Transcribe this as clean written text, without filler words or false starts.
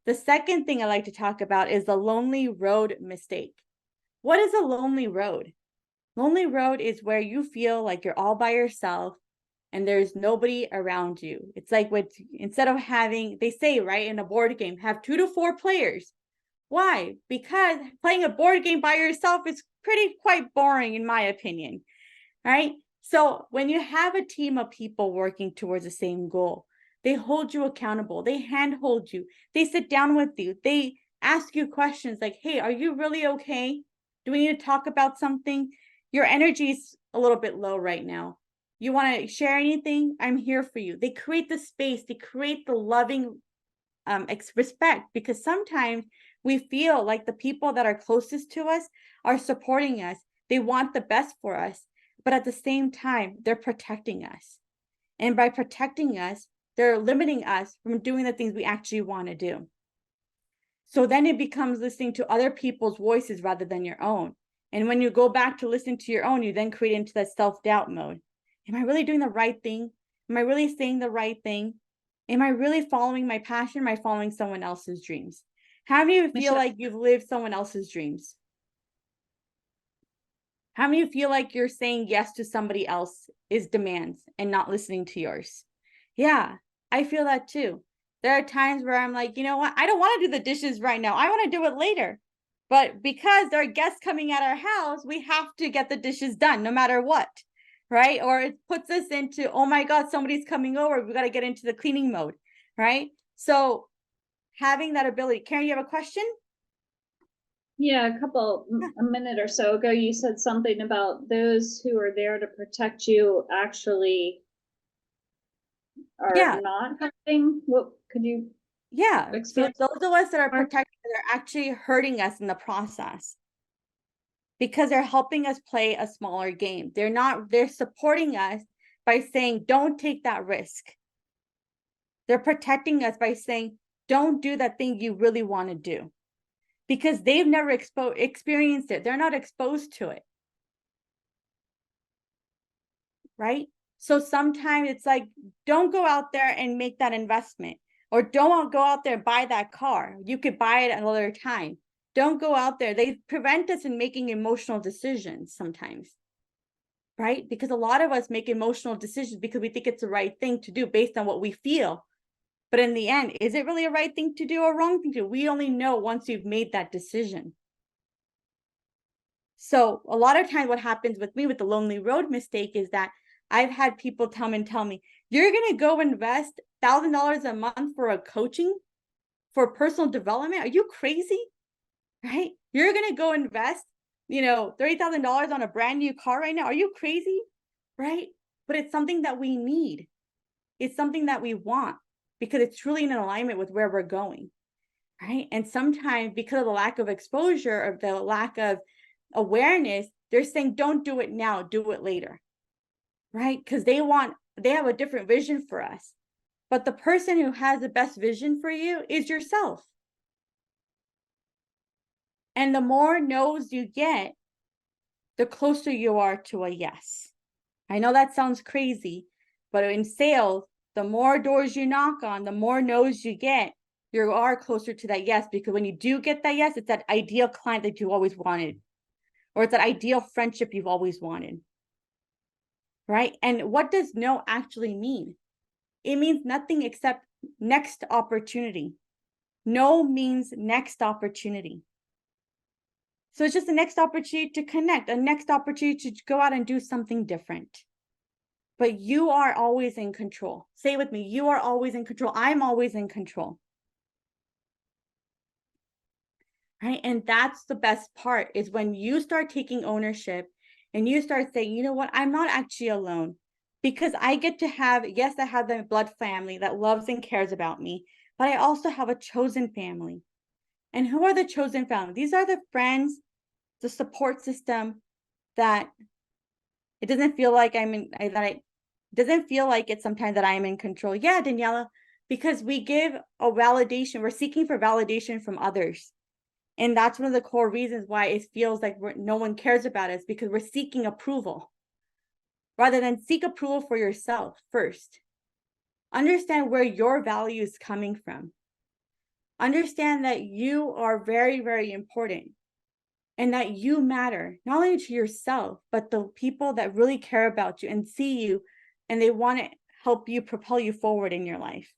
The second thing I like to talk about is the lonely road mistake. What is a lonely road? Lonely road is where you feel like you're all by yourself and there's nobody around you. It's like instead of having, they say, right, in a board game, have 2 to 4 players. Why? Because playing a board game by yourself is quite boring, in my opinion, right? So when you have a team of people working towards the same goal, they hold you accountable, they handhold you, they sit down with you, they ask you questions like, hey, are you really okay? Do we need to talk about something? Your energy is a little bit low right now. You want to share anything? I'm here for you. They create the space, they create the loving respect, because sometimes we feel like the people that are closest to us are supporting us. They want the best for us, but at the same time, they're protecting us. And by protecting us, they're limiting us from doing the things we actually want to do. So then it becomes listening to other people's voices rather than your own. And when you go back to listening to your own, you then create into that self-doubt mode. Am I really doing the right thing? Am I really saying the right thing? Am I really following my passion? Am I following someone else's dreams? How many of you feel like you've lived someone else's dreams? How many of you feel like you're saying yes to somebody else's demands and not listening to yours? Yeah, I feel that too. There are times where I'm like, you know what? I don't want to do the dishes right now. I want to do it later. But because there are guests coming at our house, we have to get the dishes done no matter what, right? Or it puts us into, oh my God, somebody's coming over. We got to get into the cleaning mode, right? So having that ability. Karen, you have a question? Yeah, a minute or so ago, you said something about those who are there to protect you actually are not helping. What could you? Yeah. So those of us that are more? protected are actually hurting us in the process because they're helping us play a smaller game. They're supporting us by saying, don't take that risk. They're protecting us by saying, don't do that thing you really want to do, because they've never experienced it. They're not exposed to it. Right? So sometimes it's like, don't go out there and make that investment, or don't go out there and buy that car. You could buy it another time. Don't go out there. They prevent us in making emotional decisions sometimes, right? Because a lot of us make emotional decisions because we think it's the right thing to do based on what we feel. But in the end, is it really a right thing to do or wrong thing to do? We only know once we've made that decision. So a lot of times what happens with me with the lonely road mistake is that I've had people tell me, you're going to go invest $1,000 a month for a coaching for personal development. Are you crazy? Right? You're going to go invest, $30,000 on a brand new car right now. Are you crazy? Right? But it's something that we need. It's something that we want because it's truly in alignment with where we're going. Right? And sometimes because of the lack of exposure or the lack of awareness, they're saying, don't do it now, do it later. Right? Because they have a different vision for us. But the person who has the best vision for you is yourself. And the more no's you get, the closer you are to a yes. I know that sounds crazy, but in sales, the more doors you knock on, the more no's you get, you are closer to that yes. Because when you do get that yes, it's that ideal client that you always wanted, or it's that ideal friendship you've always wanted. Right? And what does no actually mean? It means nothing except next opportunity. No means next opportunity. So it's just the next opportunity to connect, a next opportunity to go out and do something different. But you are always in control. Say with me, you are always in control. I'm always in control. Right? And that's the best part, is when you start taking ownership and you start saying, you know what, I'm not actually alone, because I get to have, yes, I have the blood family that loves and cares about me, but I also have a chosen family. And who are the chosen family? These are the friends, the support system that it doesn't feel like doesn't feel like it's sometimes that I am in control. Yeah, Daniela, because we give a validation. We're seeking for validation from others. And that's one of the core reasons why it feels like no one cares about us, because we're seeking approval rather than seek approval for yourself first. Understand where your value is coming from. Understand that you are very, very important and that you matter, not only to yourself, but the people that really care about you and see you, and they want to help you propel you forward in your life.